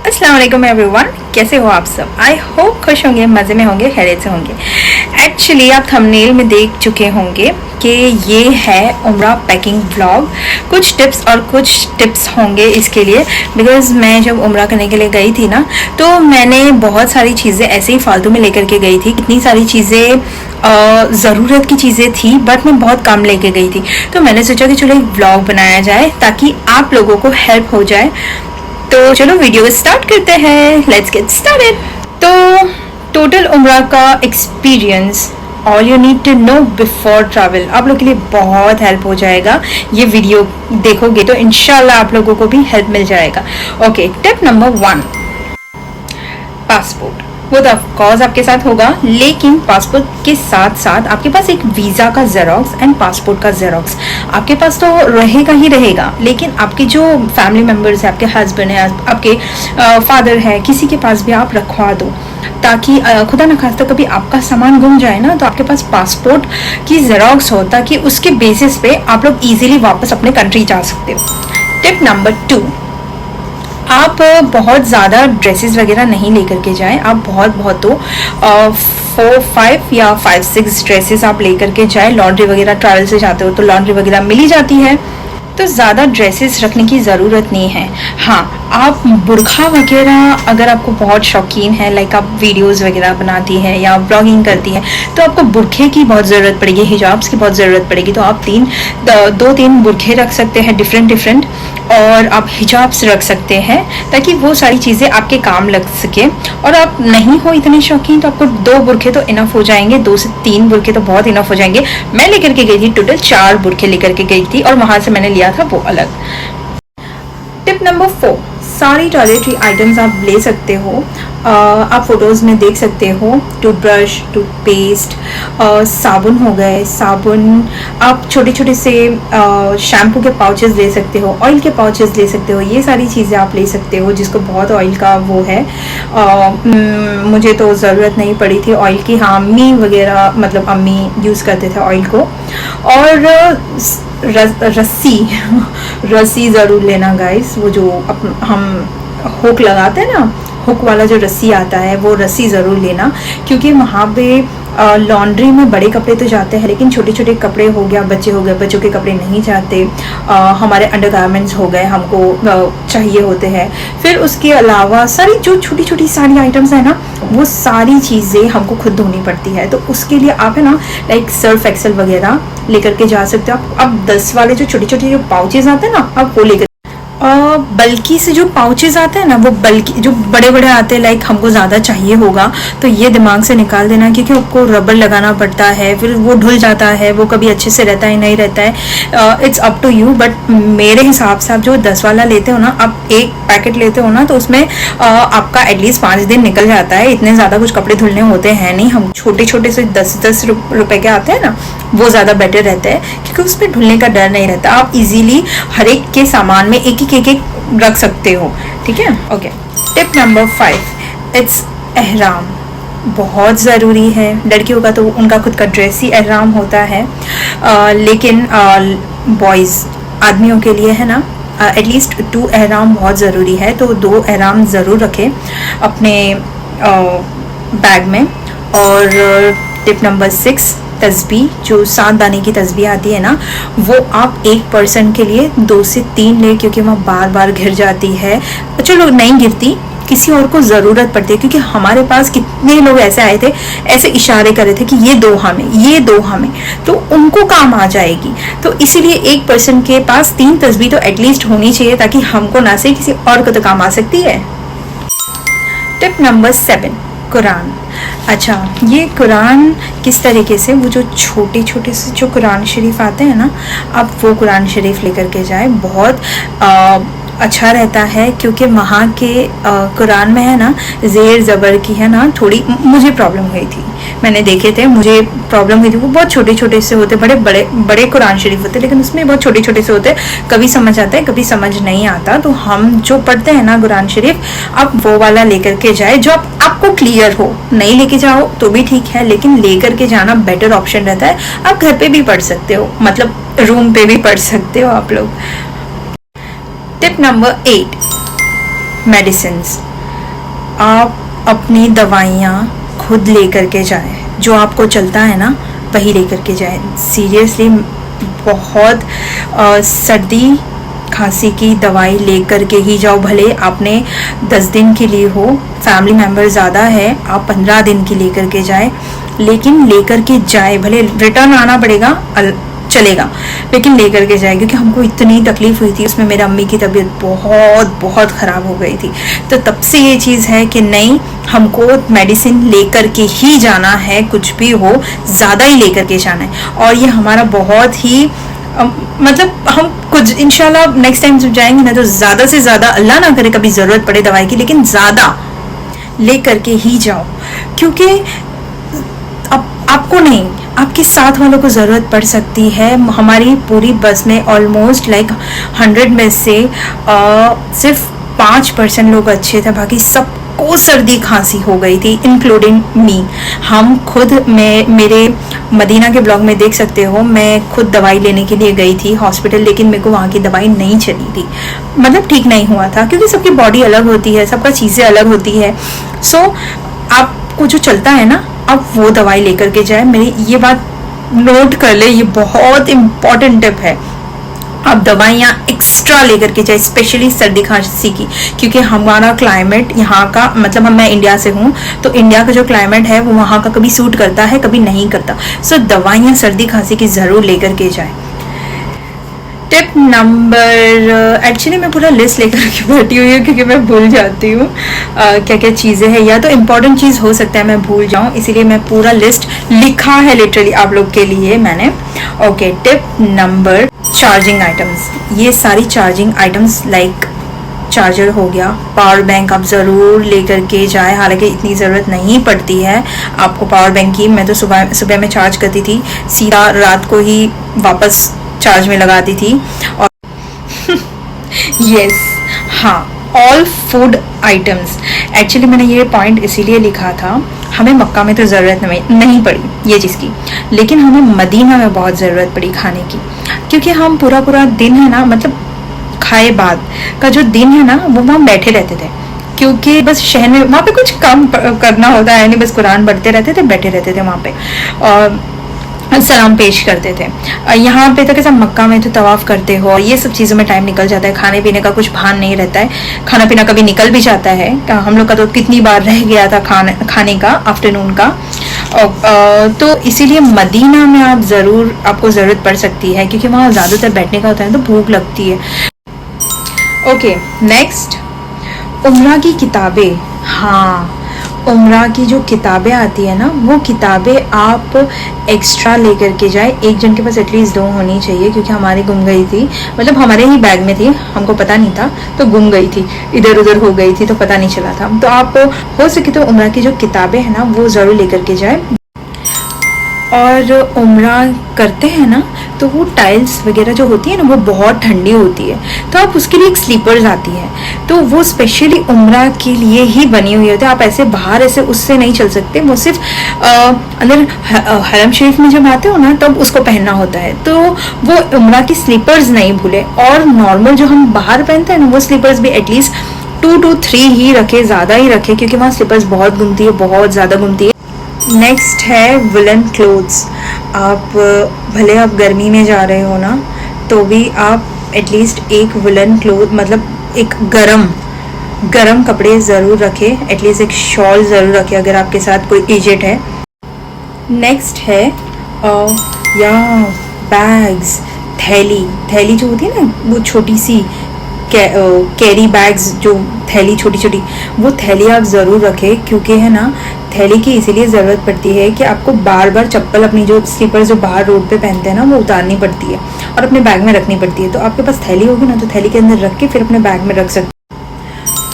अस्सलाम वालेकुम एवरीवन, कैसे हो आप सब। आई होप खुश होंगे, मज़े में होंगे, खैरियत से होंगे। एक्चुअली आप थंबनेल में देख चुके होंगे कि ये है उम्रा पैकिंग व्लॉग। कुछ टिप्स होंगे इसके लिए, बिकॉज़ मैं जब उम्रा करने के लिए गई थी ना, तो मैंने बहुत सारी चीज़ें ऐसे ही फालतू में लेकर के गई थी। कितनी सारी चीज़ें ज़रूरत की चीज़ें थी, बट मैं बहुत कम लेके गई थी। तो मैंने सोचा कि चलो एक व्लॉग बनाया जाए ताकि आप लोगों को हेल्प हो जाए। तो चलो वीडियो को स्टार्ट करते हैं, लेट्स गेट स्टार्टेड। तो टोटल उम्रा का experience, all you need to know before travel, आप लोग के लिए बहुत हेल्प हो जाएगा। ये वीडियो देखोगे तो इंशाल्लाह आप लोगों को भी हेल्प मिल जाएगा। Okay, tip number 1, passport. वो तो ऑफकोर्स आपके साथ होगा, लेकिन पासपोर्ट के साथ साथ आपके पास एक वीज़ा का जेरोक्स एंड पासपोर्ट का जेरोक्स आपके पास तो रहेगा ही रहेगा। लेकिन आपके जो फैमिली मेम्बर्स हैं, आपके हस्बैंड है, आपके फादर है, किसी के पास भी आप रखवा दो, ताकि खुदा न खास्ता कभी आपका सामान गुम जाए ना, तो आपके पास पासपोर्ट की जेरोक्स हो, ताकि उसके बेसिस पे आप लोग इजीली वापस अपने कंट्री जा सकते हो। टिप नंबर 2, आप बहुत ज़्यादा ड्रेसेस वगैरह नहीं लेकर के जाएं। आप बहुत तो 4-5 या 5-6 ड्रेसेस आप लेकर के जाएं। लॉन्ड्री वगैरह ट्रैवल से जाते हो तो लॉन्ड्री वगैरह मिल ही जाती है, तो ज़्यादा ड्रेसेस रखने की ज़रूरत नहीं है। हाँ, आप बुरखा वगैरह अगर आपको बहुत शौकीन है, लाइक आप वीडियोस वगैरह बनाती हैं या ब्लॉगिंग करती हैं, तो आपको बुरखे की बहुत ज़रूरत पड़ेगी, हिजाब्स की बहुत ज़रूरत पड़ेगी। तो आप 2-3 बुरखे रख सकते हैं डिफरेंट, और आप हिजाब्स रख सकते हैं, ताकि वो सारी चीज़ें आपके काम लग सके। और आप नहीं हो इतने शौकीन तो आपको 2 बुरखे तो इनफ हो जाएंगे, 2 से 3 बुरखे तो बहुत इनफ हो जाएंगे। मैं लेकर के गई थी, टोटल 4 बुरखे लेकर के गई थी, और वहाँ से मैंने लिया था वो अलग। टिप नंबर 4, सारी टॉयलेटरी आइटम्स आप ले सकते हो। आप फोटोज़ में देख सकते हो, टूथब्रश, टूथपेस्ट, साबुन हो गए, आप छोटे से शैम्पू के पाउचेस ले सकते हो, ऑयल के पाउचेस ले सकते हो। ये सारी चीज़ें आप ले सकते हो जिसको बहुत ऑयल का वो है। मुझे तो ज़रूरत नहीं पड़ी थी ऑयल की। हाँ, अम्मी वगैरह, मतलब अम्मी यूज़ करते थे ऑयल को। और रस्सी ज़रूर लेना गाइस, वो जो हम हुक लगाते हैं ना, हुक वाला जो रस्सी आता है, वो रस्सी ज़रूर लेना, क्योंकि वहाँ पे लॉन्ड्री में बड़े कपड़े तो जाते हैं, लेकिन छोटे कपड़े हो गया, बच्चों के कपड़े नहीं जाते। हमारे अंडरगारमेंट्स हो गए, हमको चाहिए होते हैं। फिर उसके अलावा सारी जो छोटी सारी आइटम्स है ना, वो सारी चीज़ें हमको खुद धोनी पड़ती है। तो उसके लिए आप है ना, लाइक सर्फ एक्सेल वगैरह लेकर के जा सकते हो। आप 10 वाले जो छोटे जो पाउचेज आते हैं ना, आप वो लेकर, बल्कि से जो पाउचेस आते हैं ना, वो बल्कि जो बड़े आते हैं, लाइक हमको ज़्यादा चाहिए होगा तो ये दिमाग से निकाल देना, क्योंकि आपको रबर लगाना पड़ता है, फिर वो धुल जाता है, वो कभी अच्छे से रहता है नहीं रहता है। It's up to you, but मेरे हिसाब से आप जो 10 वाला लेते हो ना, आप एक पैकेट लेते हो ना, तो उसमें आपका एटलीस्ट 5 दिन निकल जाता है। इतने ज़्यादा कुछ कपड़े धुलने होते हैं नहीं। हम छोटे से 10 रुपए के आते हैं ना, वो ज़्यादा बेटर रहता है, क्योंकि उसमें धुलने का डर नहीं रहता। आप इजीली हर एक के सामान में एक रख सकते हो, ठीक है। ओके, टिप नंबर 5, इट्स एहराम। बहुत ज़रूरी है। लड़कियों का तो उनका खुद का ड्रेस ही एहराम होता है, लेकिन बॉयज़, आदमियों के लिए है ना, एटलीस्ट 2 एहराम बहुत ज़रूरी है। तो 2 एहराम ज़रूर रखें अपने बैग में। और टिप नंबर 6, तस्बीह, जो 7 दाने की तस्बीह आती है ना, वो आप एक पर्सन के लिए 2 से 3 ले, क्योंकि वह बार बार गिर जाती है। चलो नहीं गिरती, किसी और को ज़रूरत पड़ती है, क्योंकि हमारे पास कितने लोग ऐसे आए थे, ऐसे इशारे कर रहे थे कि ये दो हमें, तो उनको काम आ जाएगी। तो इसीलिए एक पर्सन के पास 3 तस्बीह तो एटलीस्ट होनी चाहिए, ताकि हमको ना से किसी और को तो काम आ सकती है। Tip number 7, Quran. अच्छा, ये कुरान किस तरीके से, वो जो छोटे से जो कुरान शरीफ आते हैं ना, आप वो कुरान शरीफ लेकर के जाए। बहुत अच्छा रहता है, क्योंकि वहाँ के कुरान में है ना, ज़ेर ज़बर की है ना, थोड़ी मुझे प्रॉब्लम हुई थी। मैंने देखे थे, मुझे प्रॉब्लम हुई थी। वो बहुत छोटे से होते, बड़े कुरान शरीफ होते, लेकिन उसमें बहुत छोटे से होते। कभी समझ आता है, कभी समझ नहीं आता। तो हम जो पढ़ते हैं ना कुरान शरीफ, आप वो वाला लेकर के जाए, जो आपको क्लियर हो। नहीं लेके जाओ तो भी ठीक है, लेकिन लेकर के जाना बेटर ऑप्शन रहता है। आप घर पे भी पढ़ सकते हो, मतलब रूम पे भी पढ़ सकते हो आप लोग। Tip number 8, medicines. आप अपनी दवाइयाँ खुद लेकर के जाएं, जो आपको चलता है ना वही लेकर के जाएं। सीरियसली बहुत सर्दी खांसी की दवाई लेकर के ही जाओ, भले आपने 10 दिन के लिए हो, फैमिली मेम्बर ज़्यादा है आप 15 दिन की लेकर के जाए, लेकिन लेकर के जाए, भले रिटर्न आना पड़ेगा चलेगा, लेकिन लेकर के जाए। क्योंकि हमको इतनी तकलीफ हुई थी उसमें, मेरे अम्मी की तबीयत बहुत बहुत ख़राब हो गई थी। तो तब से ये चीज़ है कि नहीं, हमको मेडिसिन लेकर के ही जाना है, कुछ भी हो ज़्यादा ही लेकर के जाना है। और ये हमारा बहुत ही मतलब हम कुछ इंशाल्लाह नेक्स्ट टाइम जब जाएंगे ना तो ज़्यादा से ज़्यादा, अल्लाह ना करे कभी ज़रूरत पड़े दवाई की, लेकिन ज़्यादा ले करके ही जाओ। क्योंकि आपको नहीं, आपके साथ वालों को ज़रूरत पड़ सकती है। हमारी पूरी बस में ऑलमोस्ट लाइक 100 में से सिर्फ 5% लोग अच्छे थे, बाकी सबको सर्दी खांसी हो गई थी, इंक्लूडिंग मी। हम खुद, मेरे मदीना के ब्लॉग में देख सकते हो, मैं खुद दवाई लेने के लिए गई थी हॉस्पिटल, लेकिन मेरे को वहाँ की दवाई नहीं चली थी, मतलब ठीक नहीं हुआ था। क्योंकि सबकी बॉडी अलग होती है, सबका चीज़ें अलग होती है। सो आपको जो चलता है ना, आप वो दवाई लेकर के जाए। मेरी ये बात नोट कर ले, ये बहुत इम्पॉर्टेंट टिप है। आप दवाइयाँ एक्स्ट्रा लेकर के जाए, स्पेशली सर्दी खांसी की, क्योंकि हमारा क्लाइमेट यहाँ का, मतलब मैं इंडिया से हूँ, तो इंडिया का जो क्लाइमेट है वो वहाँ का कभी सूट करता है, कभी नहीं करता। सो दवाइयाँ सर्दी खांसी की ज़रूर लेकर के जाए। टिप नंबर, एक्चुअली मैं पूरा लिस्ट लेकर के बैठी हुई हूँ क्योंकि मैं भूल जाती हूँ क्या क्या चीज़ें हैं, या तो इम्पॉर्टेंट चीज़ हो सकता है मैं भूल जाऊँ, इसीलिए मैं पूरा लिस्ट लिखा है लिटरली आप लोग के लिए मैंने। Okay, tip number, charging items. ये सारी चार्जिंग आइटम्स लाइक चार्जर हो गया, पावर बैंक आप ज़रूर लेकर के जाए। हालांकि इतनी ज़रूरत नहीं पड़ती है आपको पावर बैंक की, मैं तो सुबह में चार्ज करती थी, सीधा रात को ही वापस चार्ज में लगाती थी। और यस, हाँ, ऑल फूड आइटम्स। एक्चुअली मैंने ये पॉइंट इसीलिए लिखा था, हमें मक्का में तो ज़रूरत नहीं पड़ी ये चीज़ की, लेकिन हमें मदीना में बहुत ज़रूरत पड़ी खाने की। क्योंकि हम पूरा दिन है ना, मतलब खाए बाद का जो दिन है ना, वो वहाँ बैठे रहते थे। क्योंकि बस शहर में वहाँ पे कुछ काम करना होता है नहीं, बस कुरान पढ़ते रहते थे, बैठे रहते थे वहाँ पे और सलाम पेश करते थे। यहाँ पे तो कैसा, मक्का में तो तवाफ़ करते हो, ये सब चीज़ों में टाइम निकल जाता है, खाने पीने का कुछ भान नहीं रहता है। खाना पीना कभी निकल भी जाता है, हम लोग का तो कितनी बार रह गया था खाने का आफ्टरनून का। तो इसीलिए मदीना में आपको ज़रूरत पड़ सकती है, क्योंकि वहाँ ज़्यादातर बैठने का होता है तो भूख लगती है। ओके, नेक्स्ट, उम्रा की किताबें। हाँ, उम्रा की जो किताबें आती है ना, वो किताबें आप एक्स्ट्रा लेकर के जाए। एक जन के पास एटलीस्ट 2 होनी चाहिए, क्योंकि हमारी गुम गई थी, मतलब हमारे ही बैग में थी, हमको पता नहीं था तो गुम गई थी, इधर उधर हो गई थी तो पता नहीं चला था। तो आप हो सके तो उम्रा की जो किताबें हैं ना वो ज़रूर लेकर के जाए। और उम्रा करते हैं ना तो वो टाइल्स वगैरह जो होती है ना वो बहुत ठंडी होती है, तो आप उसके लिए एक स्लीपर्स आती है, तो वो स्पेशली उम्रा के लिए ही बनी हुई होती है। आप ऐसे बाहर ऐसे उससे नहीं चल सकते, वो सिर्फ अंदर हरम शरीफ में जब आते हो ना तब उसको पहनना होता है। तो वो उम्रा की स्लीपर्स नहीं भूले, और नॉर्मल जो हम बाहर पहनते हैं ना वो स्लीपर्स भी एटलीस्ट 2 to 3 ही रखे, ज़्यादा ही रखे, क्योंकि वहाँ स्लीपर्स बहुत घूमती है, बहुत ज़्यादा घूमती है। नेक्स्ट है वुलन क्लोथ्स। आप भले आप गर्मी में जा रहे हो ना तो भी आप एटलीस्ट एक वुलन क्लोथ, मतलब एक गरम कपड़े ज़रूर रखें, एटलीस्ट एक शॉल ज़रूर रखें अगर आपके साथ कोई एजेड है। नेक्स्ट है या बैग्स, थैली जो होती है ना, वो छोटी सी कैरी बैग्स, जो थैली छोटी छोटी, वो थैली आप ज़रूर रखें। क्योंकि है ना, थैली की इसीलिए ज़रूरत पड़ती है कि आपको बार बार चप्पल, अपनी जो स्लीपर्स जो बाहर रोड पे पहनते हैं ना वो उतारनी पड़ती है और अपने बैग में रखनी पड़ती है। तो आपके पास थैली होगी ना तो थैली के अंदर रख के फिर अपने बैग में रख सकते हैं।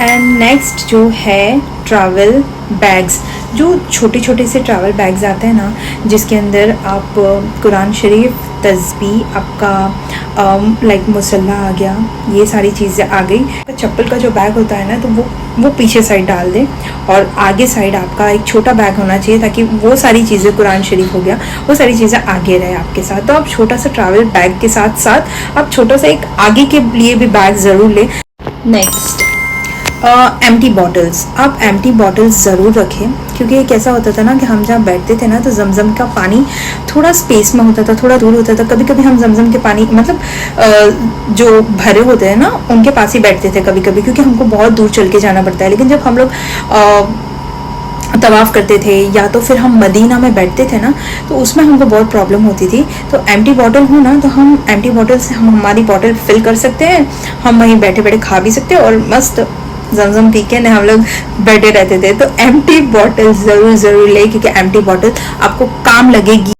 एंड नेक्स्ट जो है ट्रैवल बैग्स, जो छोटे छोटे से ट्रैवल बैग्स आते हैं ना, जिसके अंदर आप कुरान शरीफ, तस्बीह, आपका लाइक मुसल्ला आ गया, ये सारी चीज़ें आ गई। चप्पल का जो बैग होता है ना तो वो पीछे साइड डाल दें, और आगे साइड आपका एक छोटा बैग होना चाहिए, ताकि वो सारी चीज़ें, कुरान शरीफ हो गया, वो सारी चीज़ें आगे रहे आपके साथ। तो आप छोटा सा ट्रैवल बैग के साथ साथ आप छोटा सा एक आगे के लिए भी बैग ज़रूर लें। नेक्स्ट, एम्प्टी बॉटल्स, आप एम्प्टी बॉटल्स ज़रूर रखें, क्योंकि एक ऐसा होता था ना कि हम जहाँ बैठते थे ना तो जमजम का पानी थोड़ा स्पेस में होता था, थोड़ा दूर होता था। कभी कभी हम जमजम के पानी मतलब जो भरे होते हैं ना उनके पास ही बैठते थे कभी कभी, क्योंकि हमको बहुत दूर चल के जाना पड़ता है। लेकिन जब हम लोग तवाफ़ करते थे या तो फिर हम मदीना में बैठते थे ना तो उसमें हमको बहुत प्रॉब्लम होती थी। तो एम्प्टी बॉटल हो ना तो हम एम्प्टी बॉटल से हम हमारी बॉटल फिल कर सकते हैं, हम वहीं बैठे बैठे खा भी सकते हैं और मस्त जमजम पी के ना हम लोग बैठे रहते थे। तो एम्प्टी बॉटल ज़रूर ले, क्योंकि एम्प्टी बॉटल आपको काम लगेगी।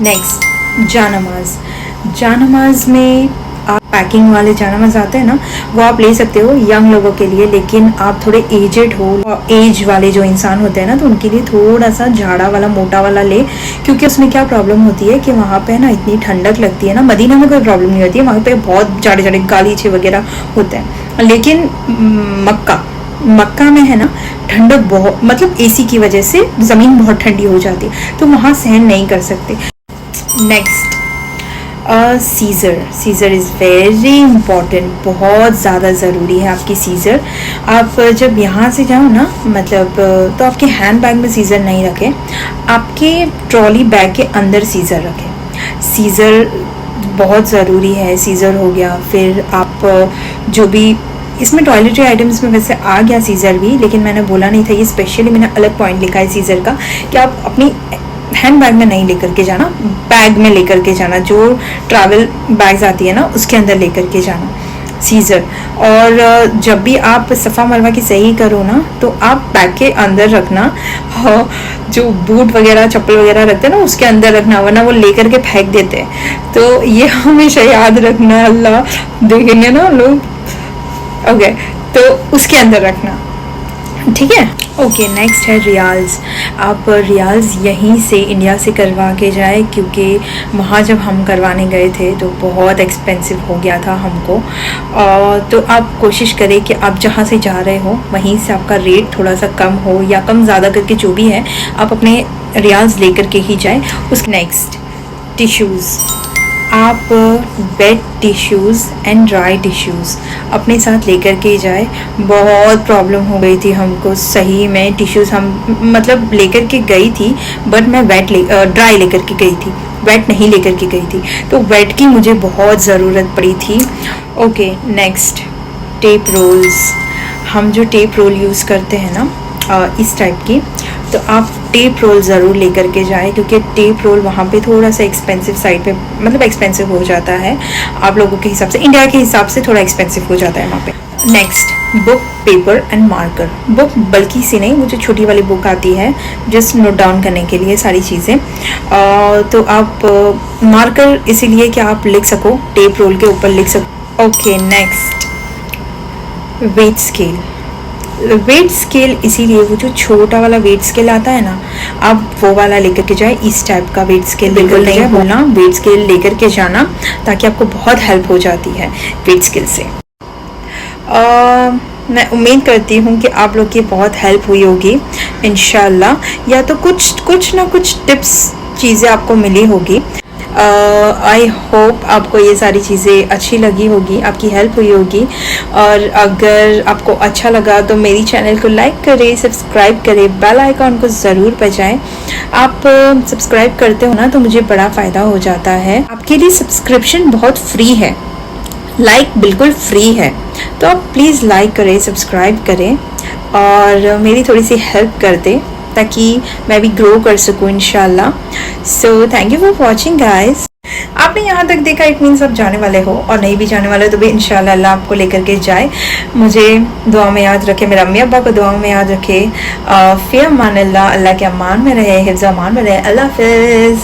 नेक्स्ट, जानमाज में आप पैकिंग वाले जानमाज आते हैं ना वो आप ले सकते हो यंग लोगों के लिए, लेकिन आप थोड़े एजेड हो, एज वाले जो इंसान होते हैं ना तो उनके लिए थोड़ा सा झाड़ा वाला मोटा वाला ले, क्योंकि उसमें क्या प्रॉब्लम होती है कि वहाँ पे ना इतनी ठंडक लगती है ना। मदीना में कोई प्रॉब्लम नहीं होती है, वहाँ पे बहुत जाड़े गालीचे वगैरह होते हैं, लेकिन मक्का में है ना ठंडक बहुत, मतलब एसी की वजह से ज़मीन बहुत ठंडी हो जाती है तो वहाँ सहन नहीं कर सकते। Next, scissor is very important, बहुत ज़्यादा ज़रूरी है आपकी सीज़र। आप जब यहाँ से जाओ ना मतलब तो आपके हैंड बैग में सीज़र नहीं रखें, आपके ट्रॉली बैग के अंदर सीज़र रखें। सीज़र बहुत ज़रूरी है। सीज़र हो गया, फिर आप जो भी इसमें टॉयलेटरी आइटम्स में वैसे आ गया सीज़र भी, लेकिन मैंने बोला नहीं था, ये स्पेशली मैंने अलग पॉइंट लिखा है सीज़र का कि आप अपनी हैंड बैग में नहीं लेकर के जाना, बैग में लेकर के जाना, जो ट्रैवल बैग्स आती है ना उसके अंदर लेकर के जाना सीज़र। और जब भी आप सफ़ा मरवा की सही करो ना तो आप बैग के अंदर रखना, जो बूट वगैरह चप्पल वगैरह रखते हैं ना उसके अंदर रखना, वरना वो लेकर के फेंक देते हैं। तो ये हमेशा याद रखना, अल्लाह देखेंगे ना लोग। ओके, तो उसके अंदर रखना, ठीक है। ओके, नेक्स्ट है रियाल्स। आप रियाल्स यहीं से इंडिया से करवा के जाए, क्योंकि वहाँ जब हम करवाने गए थे तो बहुत एक्सपेंसिव हो गया था हमको। तो आप कोशिश करें कि आप जहाँ से जा रहे हो वहीं से आपका रेट थोड़ा सा कम हो या कम ज़्यादा करके जो भी है आप अपने रियाल्स लेकर के ही जाए। उस नेक्स्ट, टिश्यूज़। आप wet tissues and dry tissues अपने साथ लेकर के जाए। बहुत प्रॉब्लम हो गई थी हमको सही में, टिश्यूज़ हम मतलब लेकर के गई थी बट मैं ड्राई लेकर के गई थी, वेट नहीं लेकर के गई थी, तो वेट की मुझे बहुत ज़रूरत पड़ी थी। Okay, next, tape rolls. हम जो टेप रोल यूज़ करते हैं ना इस टाइप की, तो आप टेप रोल ज़रूर लेकर के जाए, क्योंकि टेप रोल वहाँ पे थोड़ा सा एक्सपेंसिव साइड पे, मतलब एक्सपेंसिव हो जाता है आप लोगों के हिसाब से, इंडिया के हिसाब से थोड़ा एक्सपेंसिव हो जाता है वहाँ पे। Next, book, paper and marker. Book बल्कि सी नहीं, वो जो छोटी वाली बुक आती है जस्ट नोट डाउन करने के लिए सारी चीज़ें। तो आप मार्कर इसीलिए कि आप लिख सको, टेप रोल के ऊपर लिख सको। Okay, next, weight scale. Weight scale इसीलिए, वो जो छोटा वाला वेट स्केल आता है ना आप वो वाला लेकर के जाए। इस टाइप का वेट स्केल बिल्कुल नहीं बोलना, वेट स्केल लेकर के जाना, ताकि आपको बहुत हेल्प हो जाती है वेट स्केल से। मैं उम्मीद करती हूँ कि आप लोग की बहुत हेल्प हुई होगी इंशाल्लाह, या तो कुछ ना कुछ टिप्स चीज़ें आपको मिली होगी। आई होप आपको ये सारी चीज़ें अच्छी लगी होगी, आपकी हेल्प हुई होगी। और अगर आपको अच्छा लगा तो मेरी चैनल को लाइक करें, सब्सक्राइब करें, बेल आइकॉन को ज़रूर बजाएं। आप सब्सक्राइब करते हो ना तो मुझे बड़ा फ़ायदा हो जाता है। आपके लिए सब्सक्रिप्शन बहुत फ्री है, लाइक बिल्कुल फ्री है, तो आप प्लीज़ लाइक करें, सब्सक्राइब करें और मेरी थोड़ी सी हेल्प कर दें ताकि मैं भी ग्रो कर सकूँ इंशाल्लाह। So thank you for watching guys. आपने यहाँ तक देखा, इट मीन्स आप जाने वाले हो, और नहीं भी जाने वाले तो भी इंशाल्लाह अल्लाह आपको लेकर के जाए। मुझे दुआ में याद रखे, मेरे अम्मी अब्बा को दुआ में याद रखे। फ़ी अमान अल्लाह, अल्लाह के अमान में रहे, हिफ्ज़ अमान में रहे। अल्लाह हाफ़िज़।